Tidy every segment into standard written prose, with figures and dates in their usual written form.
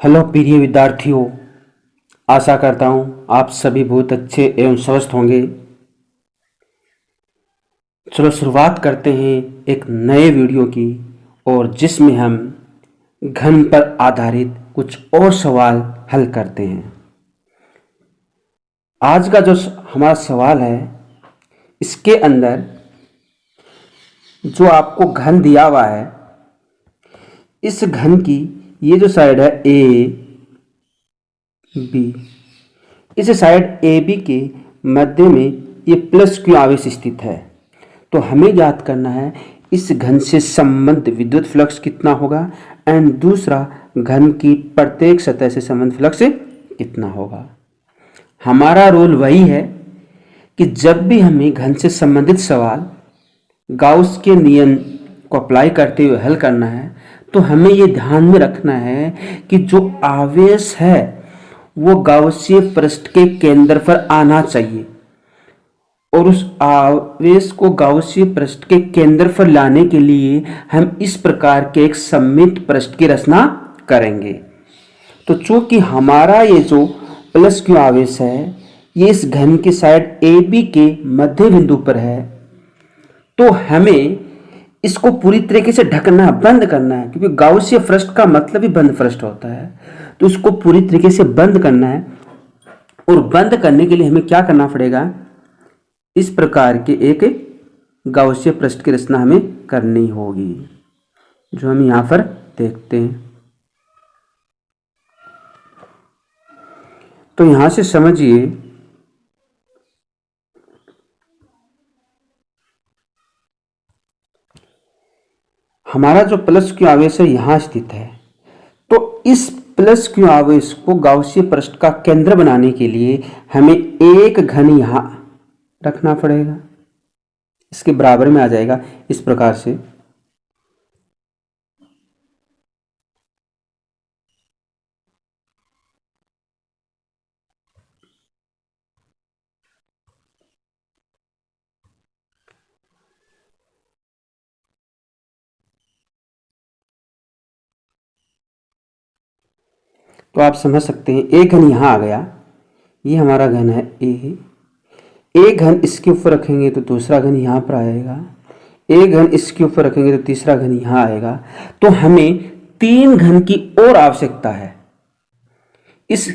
Hello प्रिय विद्यार्थियों, आशा करता हूँ आप सभी बहुत अच्छे एवं स्वस्थ होंगे। चलो शुरुआत करते हैं एक नए वीडियो की, और जिसमें हम घन पर आधारित कुछ और सवाल हल करते हैं। आज का जो हमारा सवाल है, इसके अंदर जो आपको घन दिया हुआ है, इस घन की ये जो साइड है ए बी, इस साइड ए बी के मध्य में ये प्लस क्यू आवेश स्थित है। तो हमें याद करना है इस घन से संबंधित विद्युत फ्लक्स कितना होगा, एंड दूसरा घन की प्रत्येक सतह से संबंधित फ्लक्स कितना होगा। हमारा रोल वही है कि जब भी हमें घन से संबंधित सवाल गाउस के नियम को अप्लाई करते हुए हल करना है, तो हमें ये ध्यान में रखना है कि जो आवेश है वो गाउसीय पृष्ठ के केंद्र पर आना चाहिए, और उस आवेश को गाउसीय पृष्ठ के केंद्र पर लाने के लिए हम इस प्रकार के एक सममित पृष्ठ की रचना करेंगे। तो चूंकि हमारा ये जो प्लस क्यू आवेश है ये इस घन की साइड ए बी के मध्य बिंदु पर है, तो हमें इसको पूरी तरीके से ढकना, बंद करना है, क्योंकि गाउसीय पृष्ठ का मतलब ही बंद पृष्ठ होता है। तो इसको पूरी तरीके से बंद करना है, और बंद करने के लिए हमें क्या करना पड़ेगा, इस प्रकार के एक गाउसीय पृष्ठ की रचना हमें करनी होगी, जो हम यहां पर देखते हैं। तो यहां से समझिए हमारा जो प्लस क्यू आवेश है यहां स्थित है। तो इस प्लस क्यू आवेश को गाउसीय पृष्ठ का केंद्र बनाने के लिए हमें एक घन यहां रखना पड़ेगा, इसके बराबर में आ जाएगा इस प्रकार से। तो आप समझ सकते हैं एक घन यहां आ गया, ये हमारा घन है ए। एक घन इसके ऊपर रखेंगे तो दूसरा घन यहां पर आएगा, एक घन इसके ऊपर रखेंगे तो तीसरा घन यहां आएगा। तो हमें तीन घन की और आवश्यकता है। इस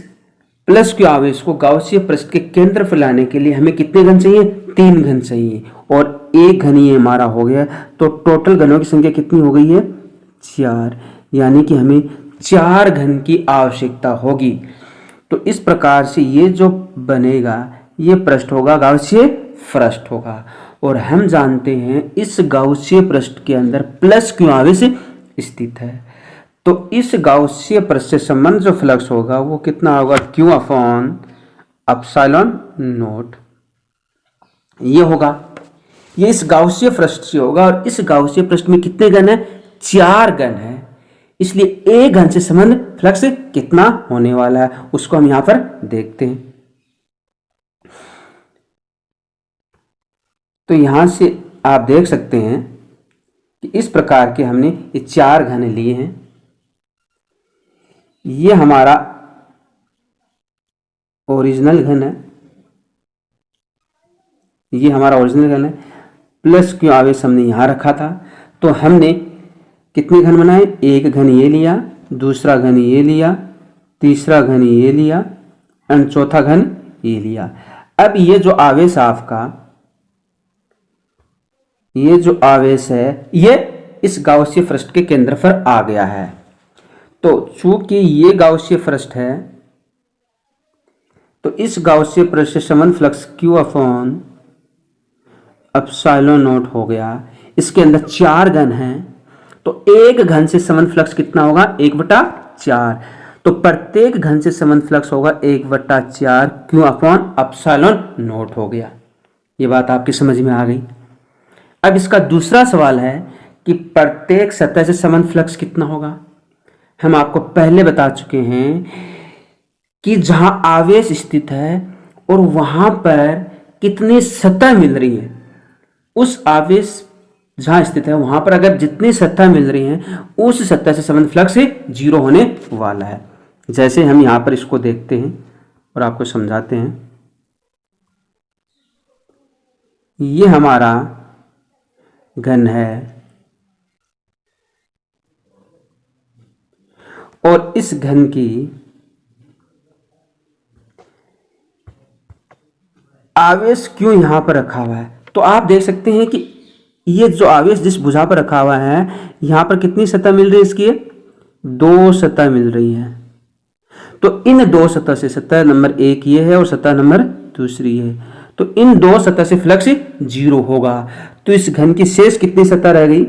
प्लस क्यू आवेश को गाउसीय पृष्ठ के केंद्र पर लाने के लिए हमें कितने घन चाहिए, तीन घन चाहिए, और एक घन ये हमारा हो गया। तो टोटल घनों की संख्या कितनी हो गई है, चार, यानी कि हमें चार घन की आवश्यकता होगी। तो इस प्रकार से ये जो बनेगा ये पृष्ठ होगा, गाउसीय पृष्ठ होगा। और हम जानते हैं इस गाउसीय पृष्ठ के अंदर प्लस क्यू आवेश स्थित है। तो इस गाउसीय पृष्ठ से संबंध जो फ्लक्स होगा वो कितना होगा, क्यू अपॉन एप्सिलॉन नोट, ये होगा। ये इस गाउसीय पृष्ठ से होगा, और इस गाउसीय पृष्ठ में कितने घन है, चार घन है। इसलिए एक घन से संबंध फ्लक्स कितना होने वाला है उसको हम यहां पर देखते हैं। तो यहां से आप देख सकते हैं कि इस प्रकार के हमने ये चार घन लिए हैं। ये हमारा ओरिजिनल घन है, ये हमारा ओरिजिनल घन है। प्लस क्यू आवेश हमने यहां रखा था। तो हमने कितने घन बनाए, एक घन ये लिया, दूसरा घन ये लिया, तीसरा घन ये लिया, एंड चौथा घन ये लिया। अब ये जो आवेश आपका, ये जो आवेश है ये इस गाउसीय पृष्ठ के केंद्र पर आ गया है। तो चूंकि ये गाउसीय पृष्ठ है, तो इस गाउसीय पृष्ठ से संबंध flux Q upon epsilon note हो गया। इसके अंदर चार घन हैं, तो एक घन से संबंध फ्लक्स कितना होगा, 1/4। तो प्रत्येक घन से संबंध फ्लक्स होगा 1/4 Q अपॉन एप्सिलॉन नोट हो गया। ये बात आपकी समझ में आ गई। अब इसका दूसरा सवाल है कि प्रत्येक सतह से संबंध फ्लक्स कितना होगा। हम आपको पहले बता चुके हैं कि जहां आवेश स्थित है और वहां पर कितनी सतह मिल रही है, उस आवेश जहां स्थित है वहां पर अगर जितनी सतह मिल रही है उस सतह से संबंध फ्लक्स जीरो होने वाला है। जैसे हम यहाँ पर इसको देखते हैं और आपको समझाते हैं। ये हमारा घन है और इस घन की आवेश क्यों यहां पर रखा हुआ है, तो आप देख सकते हैं कि ये जो आवेश जिस भुजा पर रखा हुआ है, यहां पर कितनी सतह मिल रही है इसकी, 2 सतह मिल रही है। तो इन 2 सतह से, सतह नंबर 1 ये है और सतह नंबर दूसरी है, तो इन 2 सतह से फ्लक्स 0 होगा। तो इस घन की शेष कितनी सतह रह गई,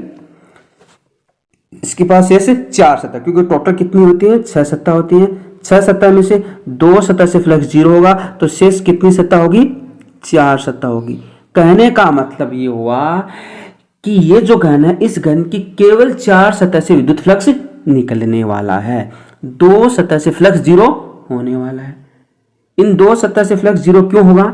इसके पास शेष 4 सतह, क्योंकि टोटल कितनी होती है, 6 सतह होती है। 6 सतह में से 2 सतह से फ्लक्स 0 होगा, तो शेष कितनी सतह होगी, 4 सतह होगी। कहने का मतलब ये हुआ कि ये जो घन है, इस घन की केवल 4 सतह से विद्युत फ्लक्स निकलने वाला है, 2 सतह से फ्लक्स 0 होने वाला है। इन 2 सतह से फ्लक्स 0 क्यों होगा,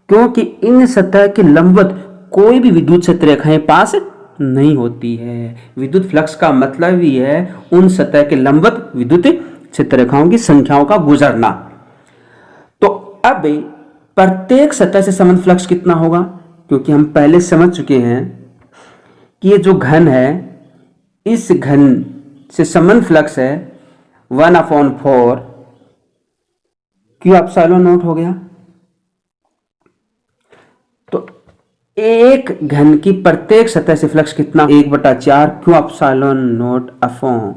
क्योंकि इन सतह के लंबवत कोई भी विद्युत क्षेत्र रेखाएं पास नहीं होती है। विद्युत फ्लक्स का मतलब ही है उन सतह के लंबवत विद्युत क्षेत्र रेखाओं की संख्याओं का गुजरना। तो अब प्रत्येक सतह से समान फ्लक्स कितना होगा, क्योंकि हम पहले समझ चुके हैं कि ये जो घन है, इस घन से समान फ्लक्स है 1/4 क्यू एप्सिलॉन नॉट हो गया। तो एक घन की प्रत्येक सतह से फ्लक्स कितना, 1/4 Q epsilon not upon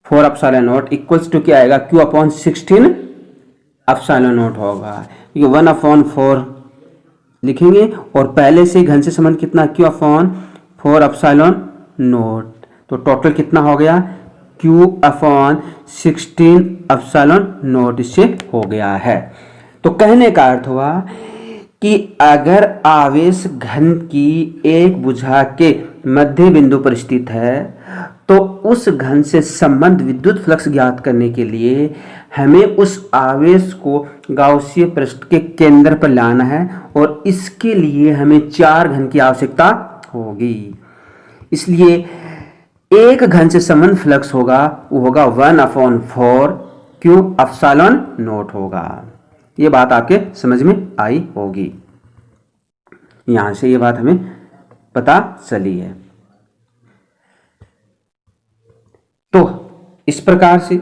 4 epsilon not equals to क्या आएगा, Q/16 एप्सिलॉन नॉट होगा। ये 1/4 लिखेंगे और पहले से घन से संबंध कितना, Q/4 एप्सिलॉन नॉट, तो टोटल कितना हो गया, Q/16 एप्सिलॉन नॉट इससे हो गया है। तो कहने का अर्थ हुआ कि अगर आवेश घन की एक भुजा के मध्य बिंदु पर स्थित है, तो उस घन से संबंध विद्युत फ्लक्स ज्ञात करने के लिए हमें उस आवेश को गाउसीय पृष्ठ के केंद्र पर लाना है, और इसके लिए हमें 4 घन की आवश्यकता होगी। इसलिए एक घन से संबंध फ्लक्स होगा, वो होगा 1/4 क्यू एप्सिलॉन नॉट होगा। ये बात आपके समझ में आई होगी, यहां से ये बात हमें पता चली है। तो इस प्रकार से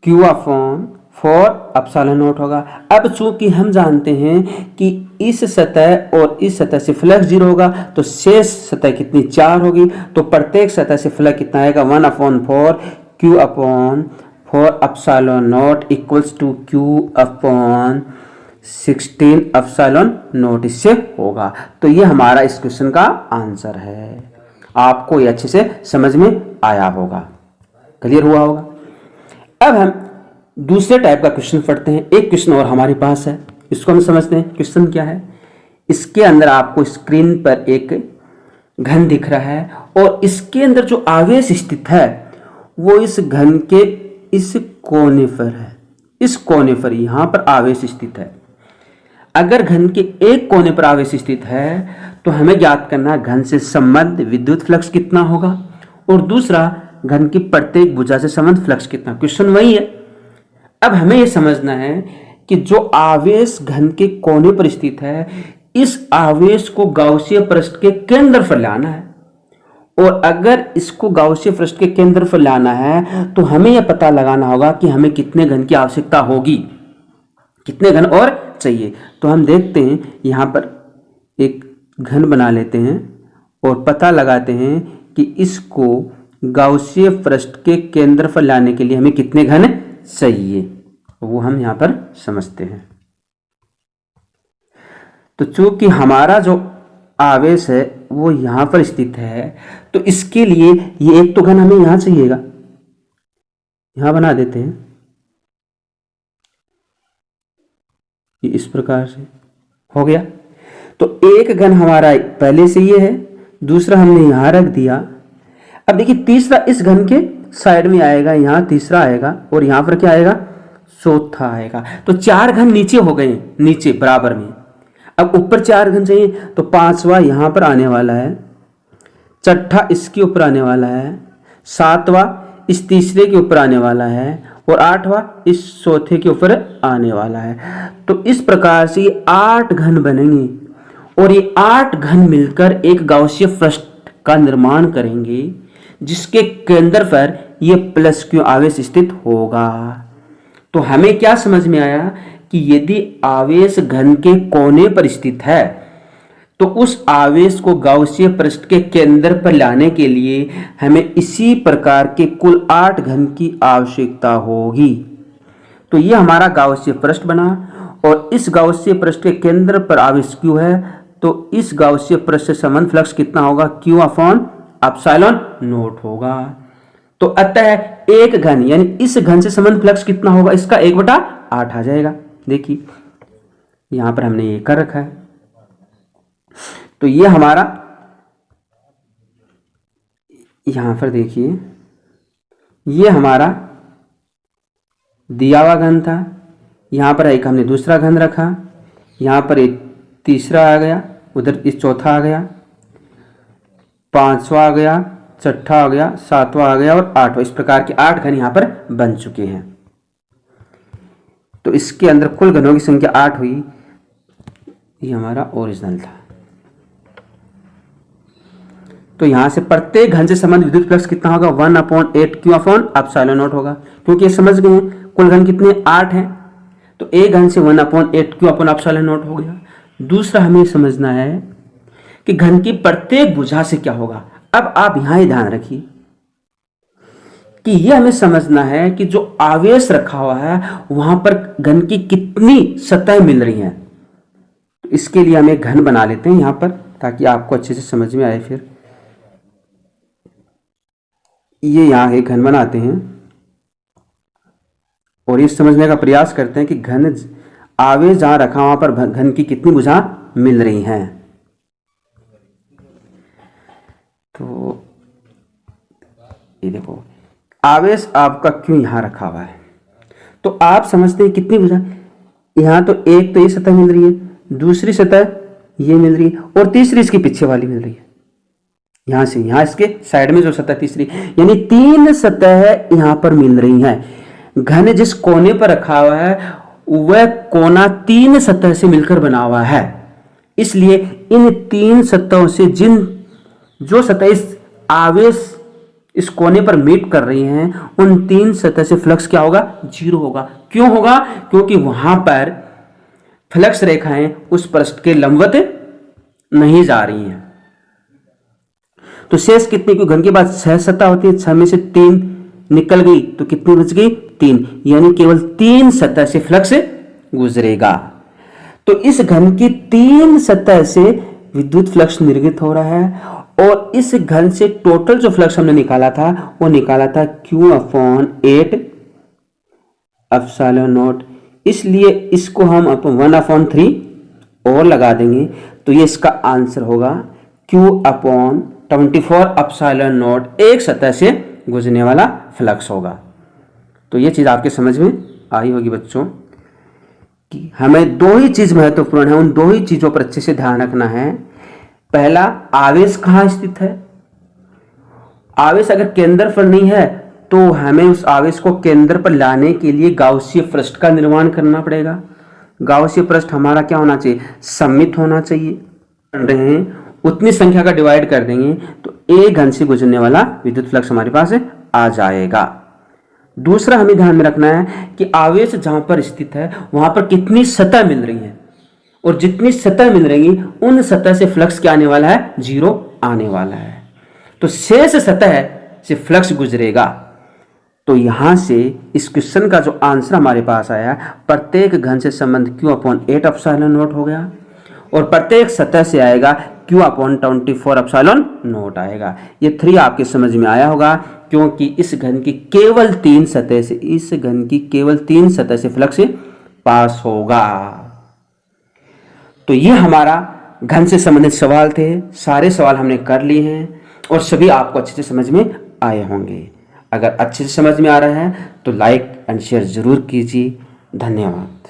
Q/4 एप्सिलॉन नॉट होगा। अब चूंकि हम जानते हैं कि इस सतह और इस सतह से फ्लक्स 0 होगा, तो शेष सतह कितनी, 4 होगी। तो प्रत्येक सतह से फ्लक्स कितना आएगा, 1/4 Q/4 epsilon not equals to Q/16 epsilon not इससे होगा। तो ये हमारा इस क्वेश्चन का आंसर है। आपको ये अच्छे से समझ में आया होगा, क्लियर हुआ होगा। अब हम दूसरे टाइप का क्वेश्चन पढ़ते हैं। एक क्वेश्चन और हमारे पास है, इसको हम समझते हैं। क्वेश्चन क्या है, इसके अंदर आपको स्क्रीन पर एक घन दिख रहा है और इसके अंदर जो आवेश स्थित है वो इस घन के इस कोने पर है। इस कोने पर यहां पर आवेश स्थित है। अगर घन के एक कोने पर आवेश स्थित है तो हमें ज्ञात करना घन से संबद्ध विद्युत फ्लक्स कितना होगा, और दूसरा घन की प्रत्येक भुजा से संबद्ध फ्लक्स कितना। क्वेश्चन वही है। अब हमें यह समझना है कि जो आवेश घन के कोने पर स्थित है, इस आवेश को गाउसीय पृष्ठ के केंद्र पर लाना है, और अगर इसको गाउसीय पृष्ठ के केंद्र पर लाना है तो हमें यह पता लगाना होगा कि हमें कितने घन की आवश्यकता होगी, कितने घन और चाहिए। तो हम देखते हैं, यहां पर एक घन बना लेते हैं और पता लगाते हैं कि इसको गाउसीय पृष्ठ के केंद्र पर लाने के लिए हमें कितने घन चाहिए, वो हम यहां पर समझते हैं। तो चूंकि हमारा जो आवेश है वो यहां पर स्थित है, तो इसके लिए ये एक तो घन हमें यहां चाहिएगा, यहां बना देते हैं। ये इस प्रकार से हो गया। तो एक घन हमारा पहले से ये है, दूसरा हमने यहां रख दिया। अब देखिए तीसरा इस घन के साइड में आएगा, यहां तीसरा आएगा और यहां पर क्या आएगा, चौथा आएगा। तो 4 घन नीचे हो गए, नीचे बराबर में। अब ऊपर 4 घन चाहिए, तो 5वां यहां पर आने वाला है, 6ठा इसके ऊपर आने वाला है, सातवां इस तीसरे के ऊपर आने वाला है और आठवां इस चौथे के ऊपर आने वाला है। तो इस प्रकार से ये 8 घन बनेंगे और ये 8 घन मिलकर एक गाउसीय पृष्ठ का निर्माण करेंगे जिसके केंद्र पर ये प्लस क्यू आवेश स्थित होगा। तो हमें क्या समझ में आया कि यदि आवेश घन के कोने पर स्थित है तो उस आवेश को गाउसीय पृष्ठ के केंद्र पर लाने के लिए हमें इसी प्रकार के कुल 8 घन की आवश्यकता होगी। तो ये हमारा गाउसीय पृष्ठ बना और इस गाउसीय पृष्ठ के केंद्र पर आवेश Q है, तो इस गाउसीय पृष्ठ से संबंध फ्लक्स कितना होगा? Q अपॉन एप्सिलॉन नॉट होगा। तो अतः एक घन यानी इस घन से संबंध फ्लक्स कितना होगा? इसका 1/8 आ जाएगा। देखिए यहां पर हमने ये कर रखा है। तो ये हमारा यहां पर देखिए ये हमारा दिया हुआ घन था। यहां पर एक हमने दूसरा घन रखा, यहां पर एक तीसरा आ गया, उधर इस चौथा आ गया, पांचवा आ गया, छठा आ गया, सातवां आ गया और आठवां। इस प्रकार के 8 घन यहां पर बन चुके हैं। तो इसके अंदर कुल घनों की संख्या 8 हुई। ये हमारा ओरिजिनल था। तो यहां से प्रत्येक घन से संबंध विद्युत फ्लक्स कितना होगा? 1/8 Q अपॉन एप्सिलॉन नॉट होगा। क्योंकि समझ गए हैं कुल घन कितने 8 हैं, तो एक घन से 1/8 Q अपॉन एप्सिलॉन नॉट हो गया। दूसरा हमें समझना है कि घन की प्रत्येक भुजा से क्या होगा। अब आप यहां ही ध्यान रखिए कि यह हमें समझना है कि जो आवेश रखा हुआ है वहां पर घन की कितनी सतह मिल रही हैं। तो इसके लिए हम एक घन बना लेते हैं यहां पर, ताकि आपको अच्छे से समझ में आए। फिर ये यहां एक घन बनाते हैं और ये समझने का प्रयास करते हैं कि घन आवेश जहां रखा वहां पर घन की कितनी भुजा मिल रही हैं। तो ये देखो आवेश आपका क्यों यहां रखा हुआ है, तो आप समझते हैं कितनी भुजा। यहां तो एक तो ये सतह मिल रही है, दूसरी सतह ये मिल रही है और तीसरी इसके पीछे वाली मिल रही है। यहां से यहां इसके साइड में जो सतह तीसरी, यानी 3 सतह यहां पर मिल रही हैं। घन जिस कोने पर रखा हुआ है वह कोना 3 सतह से मिलकर बना हुआ है। इसलिए इन 3 सतहों से जो सतह इस आवेश इस कोने पर मीट कर रही हैं उन 3 सतह से फ्लक्स क्या होगा? 0 होगा। क्यों होगा? क्योंकि वहां पर फ्लक्स रेखाएं उस पृष्ठ के लंबवत नहीं जा रही हैं। तो शेष कितने? क्योंकि घन के बाद 6 सतह होती है, 6 में से 3 निकल गई तो कितनी बच गई? 3, यानी केवल 3 सतह से फ्लक्स गुजरेगा। तो इस घन की 3 सतह से विद्युत फ्लक्स निर्गत हो रहा है और इस घन से टोटल जो फ्लक्स हमने निकाला था वो निकाला था Q अपॉन 8 एप्सिलॉन नॉट। इसलिए इसको हम 1/3 और लगा देंगे तो ये इसका आंसर होगा Q अपॉन 24 एप्सिलॉन नॉट एक सतह से गुजरने वाला फ्लक्स होगा। तो ये चीज आपके समझ में आई होगी बच्चों कि हमें 2 ही चीज महत्वपूर्ण है, उन 2 ही चीजों पर अच्छे से ध्यान रखना है। पहला, आवेश कहां स्थित है। आवेश अगर केंद्र पर नहीं है तो हमें उस आवेश को केंद्र पर लाने के लिए गाउसीय पृष्ठ का निर्माण करना पड़ेगा। गाउसीय पृष्ठ हमारा क्या होना चाहिए? सममित होना चाहिए। रहे हैं उतनी संख्या का डिवाइड कर देंगे तो एक घन से गुजरने वाला विद्युत फ्लक्स हमारे पास आ जाएगा। दूसरा हमें ध्यान में रखना है कि आवेश जहां पर स्थित है वहां पर कितनी सतह मिल रही है और जितनी सतह मिल रही उन सतह से फ्लक्स क्या आने वाला है? 0 आने वाला है। तो शेष सतह से फ्लक्स गुजरेगा। तो यहां से इस क्वेश्चन का जो आंसर हमारे पास आया, प्रत्येक घन से संबंध Q अपॉन 8 एप्सिलॉन नॉट हो गया और प्रत्येक सतह से आएगा Q अपॉन 24 एप्सिलॉन नॉट आएगा। ये 3 आपके समझ में आया होगा क्योंकि इस घन की केवल 3 सतह से फ्लक्स पास होगा। तो ये हमारा घन से संबंधित सवाल थे। सारे सवाल हमने कर लिए हैं और सभी आपको अच्छे से समझ में आए होंगे। अगर अच्छे से समझ में आ रहा है तो लाइक एंड शेयर जरूर कीजिए। धन्यवाद।